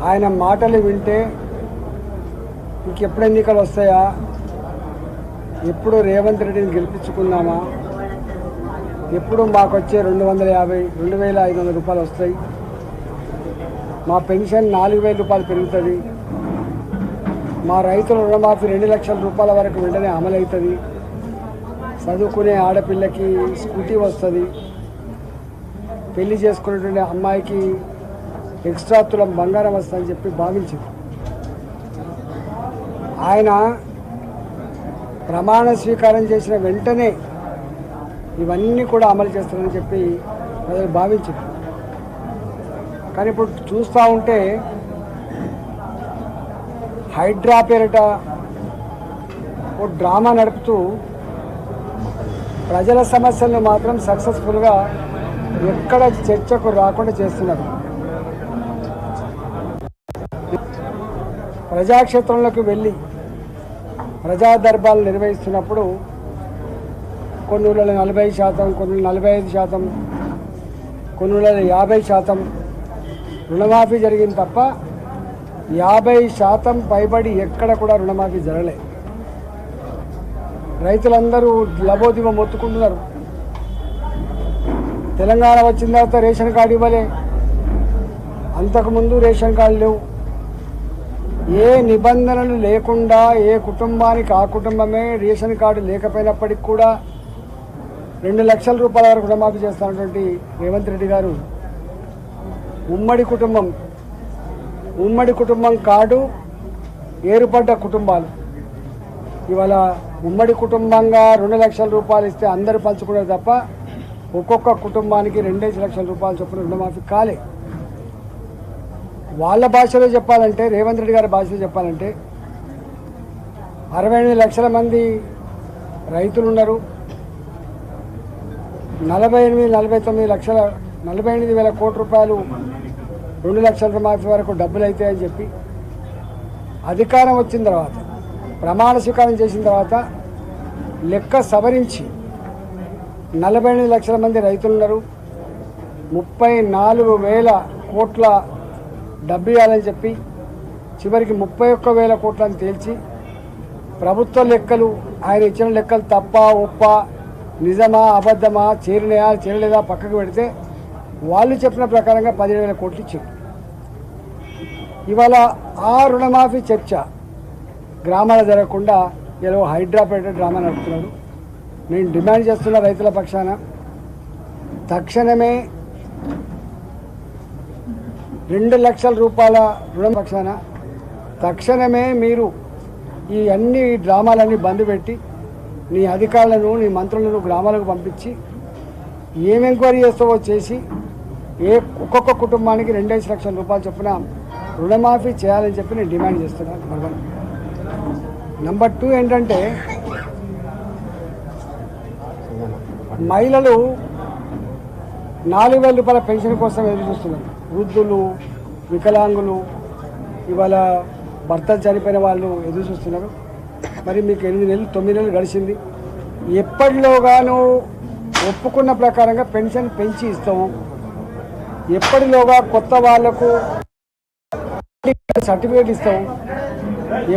ఆయన మాటలు వింటే ఇంకెప్పుడు ఎన్నికలు వస్తాయా, ఎప్పుడు రేవంత్ రెడ్డిని గెలిపించుకుందామా, ఎప్పుడు మాకు వచ్చే 2,500 రూపాయలు వస్తాయి, మా పెన్షన్ 4,000 రూపాయలు పెరుగుతుంది, మా రైతుల రుణమాఫీ 2 లక్షల రూపాయల వరకు వెంటనే అమలవుతుంది, చదువుకునే ఆడపిల్లకి స్కూటీ వస్తుంది, పెళ్లి చేసుకునేటువంటి అమ్మాయికి ఎక్స్ట్రా తులం బంగారం వస్తుందని చెప్పి భావించింది. ఆయన ప్రమాణ స్వీకారం చేసిన వెంటనే ఇవన్నీ కూడా అమలు చేస్తారని చెప్పి ప్రజలు భావించింది. కానీ ఇప్పుడు చూస్తూ ఉంటే హైడ్రా పేరిట ఓ డ్రామా నడుపుతూ ప్రజల సమస్యలను మాత్రం సక్సెస్ఫుల్గా ఎక్కడ చర్చకు రాకుండా చేస్తున్నారు. ప్రజాక్షేత్రంలోకి వెళ్ళి ప్రజా దర్బార్లు నిర్వహిస్తున్నప్పుడు కొన్ని ఊళ్ళలో 40%, కొన్ని 45%, కొన్ని ఊళ్ళలో 50% రుణమాఫీ జరిగింది తప్ప 50% పైబడి ఎక్కడ కూడా రుణమాఫీ జరగలేదు. రైతులందరూ లబోదిబో మొత్తుకుంటున్నారు. తెలంగాణ వచ్చిన తర్వాత రేషన్ కార్డు ఇవ్వలే, అంతకుముందు రేషన్ కార్డు లేవు. ఏ నిబంధనలు లేకుండా ఏ కుటుంబానికి ఆ కుటుంబమే రేషన్ కార్డు లేకపోయినప్పటికీ కూడా 2 లక్షల రూపాయల వరకు రుణమాఫీ చేస్తున్నటువంటి రేవంత్ రెడ్డి గారు ఉమ్మడి కుటుంబం కార్డు ఏర్పడ్డ కుటుంబాలు ఇవాళ ఉమ్మడి కుటుంబంగా 2 లక్షల రూపాయలు ఇస్తే అందరూ పంచుకున్నారు తప్ప ఒక్కొక్క కుటుంబానికి 2 లక్షల రూపాయలు చొప్పున రుణమాఫీ కాలే. వాళ్ళ భాషలో చెప్పాలంటే, రేవంత్ రెడ్డి గారి భాషలో చెప్పాలంటే 68 లక్షల మంది రైతులు ఉన్నారు, 48 వేల కోట్ల రూపాయలు 2 లక్షల రుణమాఫీ వరకు డబ్బులు అవుతాయని చెప్పి అధికారం వచ్చిన తర్వాత ప్రమాణ స్వీకారం చేసిన తర్వాత లెక్క సవరించి 48 లక్షల మంది రైతులు ఉన్నారు, 34,000 కోట్ల డబ్బు ఇవ్వాలని చెప్పి చివరికి 31,000 కోట్లని తేల్చి ప్రభుత్వ లెక్కలు ఆయన ఇచ్చిన లెక్కలు తప్ప ఒప్ప నిజమా అబద్ధమా చేరినాయా చేరలేదా పక్కకు పెడితే వాళ్ళు చెప్పిన ప్రకారంగా 17,000 కోట్లు ఇచ్చారు. ఇవాళ ఆ రుణమాఫీ చర్చ గ్రామాల జరగకుండా ఇలా హైడ్రాపేట డ్రామా నడుపుతున్నాడు. నేను డిమాండ్ చేస్తున్న రైతుల పక్షాన తక్షణమే 2 లక్షల రూపాయల రుణం పక్షాన తక్షణమే మీరు ఈ అన్ని డ్రామాలన్నీ బంద్ పెట్టి నీ అధికారులను నీ మంత్రులను గ్రామాలకు పంపించి ఏం ఎంక్వైరీ చేస్తావో చేసి ఒక్కొక్క కుటుంబానికి 2 లక్షల రూపాయలు చొప్పున రుణమాఫీ చేయాలని చెప్పి నేను డిమాండ్ చేస్తున్నాను. నెంబర్ 1. నెంబర్ 2 ఏంటంటే మహిళలు 4,000 రూపాయల పెన్షన్ కోసం ఎదురు చూస్తున్నారు. వృద్ధులు, వికలాంగులు, ఇవాళ భర్తలు చనిపోయిన వాళ్ళు ఎదురు చూస్తున్నారు. మరి మీకు 8 నెలలు 9 నెలలు గడిచింది. ఎప్పటిలోగాను ఒప్పుకున్న ప్రకారంగా పెన్షన్ పెంచి ఇస్తాము, ఎప్పటిలోగా కొత్త వాళ్లకు సర్టిఫికేట్ ఇస్తాము,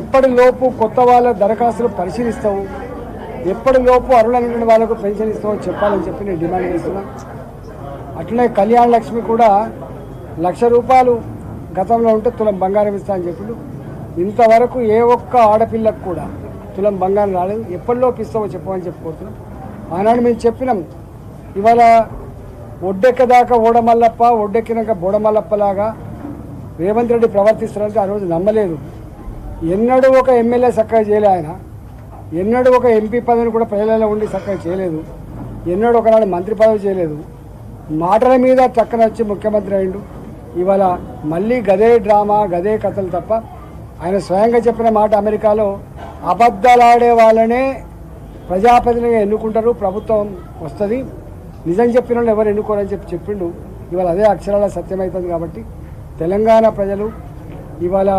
ఎప్పటిలోపు కొత్త వాళ్ళ దరఖాస్తులు పరిశీలిస్తాము, ఎప్పటిలోపు అర్హులైన వాళ్ళకు పెన్షన్ ఇస్తామని చెప్పాలని చెప్పి నేను డిమాండ్ చేస్తున్నాను. అట్లనే కళ్యాణ లక్ష్మి కూడా 1,00,000 రూపాయలు గతంలో ఉంటే తులం బంగారం ఇస్తా అని చెప్పిండు. ఇంతవరకు ఏ ఒక్క ఆడపిల్లకు కూడా తులం బంగారం రాలేదు. ఎప్పటిలోపు ఇస్తామో చెప్పమని చెప్పుకుంటున్నాం. ఆనాడు మేము చెప్పినాం, ఇవాళ ఒడ్డెక్కదాకా ఓడమల్లప్ప, ఒడ్డెక్కినాక బోడమల్లప్పలాగా రేవంత్ రెడ్డి ప్రవర్తిస్తారంటే ఆ రోజు నమ్మలేదు. ఎన్నడూ ఒక ఎమ్మెల్యే చక్కగా చేయలే ఆయన, ఎన్నడూ ఒక ఎంపీ పదవిని కూడా ప్రజలలో ఉండి చక్కగా చేయలేదు, ఎన్నడూ ఒకనాడు మంత్రి పదవి చేయలేదు. మాటల మీద చక్కన వచ్చి ముఖ్యమంత్రి అయిండు. ఇవాళ మళ్ళీ గదే డ్రామా గదే కథలు తప్ప ఆయన స్వయంగా చెప్పిన మాట అమెరికాలో అబద్ధాలాడే వాళ్ళనే ప్రజాప్రతినిధిగా ఎన్నుకుంటారు, ప్రభుత్వం వస్తుంది, నిజం చెప్పిన వాళ్ళు ఎవరు ఎన్నుకోరని చెప్పి చెప్పిండు. ఇవాళ అదే అక్షరాల సత్యమవుతుంది. కాబట్టి తెలంగాణ ప్రజలు ఇవాళ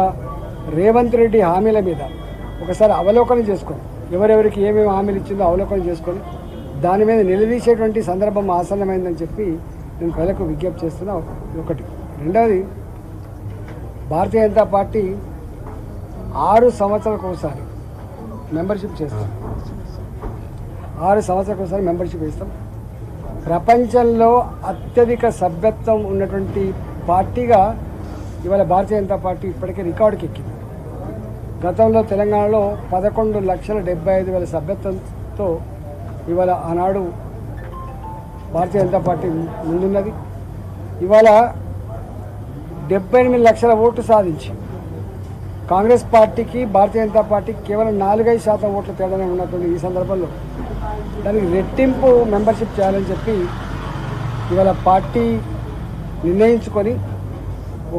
రేవంత్ రెడ్డి హామీల మీద ఒకసారి అవలోకనం చేసుకొని ఎవరెవరికి ఏమేమి హామీలు ఇచ్చిందో అవలోకనం చేసుకొని దాని మీద నిలదీసేటువంటి సందర్భం ఆసన్నమైందని చెప్పి నేను ప్రజలకు విజ్ఞప్తి చేస్తున్నా. ఒకటి రెండవది భారతీయ జనతా పార్టీ 6 సంవత్సరాలకు ఒకసారి మెంబర్షిప్ చేస్తాం. 6 సంవత్సరాలకు ఒకసారి మెంబర్షిప్ ఇస్తాం. ప్రపంచంలో అత్యధిక సభ్యత్వం ఉన్నటువంటి పార్టీగా ఇవాళ భారతీయ జనతా పార్టీ ఇప్పటికే రికార్డుకి ఎక్కింది. గతంలో తెలంగాణలో 11,75,000 సభ్యత్వంతో ఇవాళ ఆనాడు భారతీయ జనతా పార్టీ ముందున్నది. ఇవాళ 78 లక్షల ఓట్లు సాధించి కాంగ్రెస్ పార్టీకి భారతీయ జనతా పార్టీకి కేవలం 4-5% ఓట్ల తేడానే ఉన్నటువంటి ఈ సందర్భంలో దానికి రెట్టింపు మెంబర్షిప్ చేయాలని చెప్పి ఇవాళ పార్టీ నిర్ణయించుకొని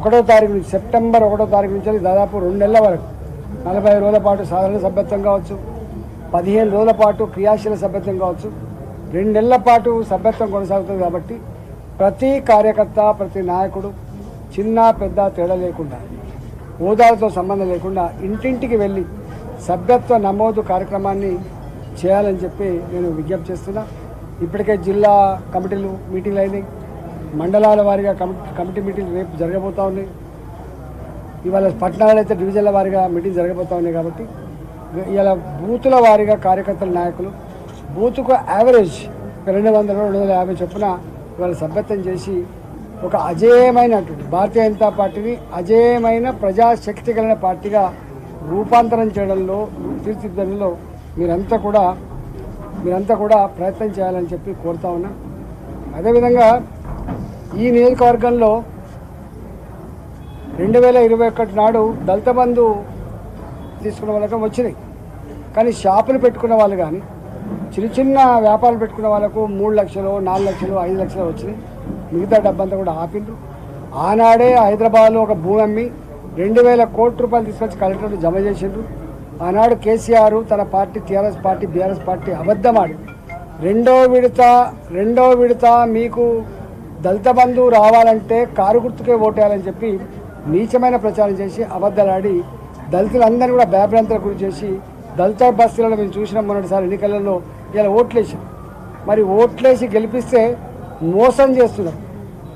1వ తారీఖు నుంచి సెప్టెంబర్ 1వ తారీఖు నుంచి దాదాపు 2 నెలల వరకు 40 రోజుల పాటు సాధారణ సభ్యత్వం కావచ్చు, 15 రోజుల పాటు క్రియాశీల సభ్యత్వం కావచ్చు, 2 నెలల పాటు సభ్యత్వం కొనసాగుతుంది. కాబట్టి ప్రతి కార్యకర్త ప్రతి నాయకుడు చిన్న పెద్ద తేడా లేకుండా హోదాలతో సంబంధం లేకుండా ఇంటింటికి వెళ్ళి సభ్యత్వ నమోదు కార్యక్రమాన్ని చేయాలని చెప్పి నేను విజ్ఞప్తి చేస్తున్నా. ఇప్పటికే జిల్లా కమిటీలు మీటింగ్లు అయినాయి, మండలాల వారీగా కమిటీ మీటింగ్లు రేపు జరగబోతూ ఉన్నాయి. ఇవాళ పట్టణాలు అయితే డివిజన్ల వారీగా మీటింగ్ జరగబోతూ ఉన్నాయి. కాబట్టి ఇవాళ బూతుల వారీగా కార్యకర్తల నాయకులు బూతుకు యావరేజ్ 200-250 చొప్పున ఇవాళ సభ్యత్వం చేసి ఒక అజేయమైనటువంటి భారతీయ జనతా పార్టీని అజేయమైన ప్రజాశక్తి కలిగిన పార్టీగా రూపాంతరం చేయడంలో తీర్చిదిద్దడంలో మీరంతా కూడా ప్రయత్నం చేయాలని చెప్పి కోరుతా ఉన్నా. అదేవిధంగా ఈ నియోజకవర్గంలో 2021 నాడు దళిత బంధు తీసుకున్న వాళ్ళకి వచ్చినాయి. కానీ షాపులు పెట్టుకున్న వాళ్ళు కానీ చిన్న వ్యాపారాలు పెట్టుకున్న వాళ్ళకు 3 లక్షలు 4 లక్షలు 5 లక్షలు వచ్చినాయి. మిగతా డబ్బంతా కూడా ఆపిండ్రు. ఆనాడే హైదరాబాద్లో ఒక భూమి అమ్మి 2,000 కోట్ల రూపాయలు తీసుకొచ్చి కలెక్టర్లు జమ చేసిండ్రు. ఆనాడు కేసీఆర్ తన party TRS party BRS party అబద్ధమాడి రెండో విడత మీకు దళిత బంధు రావాలంటే కారు గుర్తుకే ఓటేయాలని చెప్పి నీచమైన ప్రచారం చేసి అబద్ధాలాడి దళితులందరినీ కూడా భయభ్రాంతులకు గురి చేసి దళిత బస్తీలలో మేము చూసినాం మొన్నటిసారి ఎన్నికలలో. ఇలా ఓట్లేసి మరి ఓట్లేసి గెలిపిస్తే మోసం చేస్తున్నారు.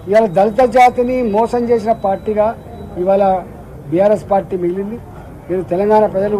ఇవాళ దళిత జాతిని మోసం చేసిన పార్టీగా ఇవాళ బీఆర్ఎస్ పార్టీ మిగిలింది. నేను తెలంగాణ ప్రజలు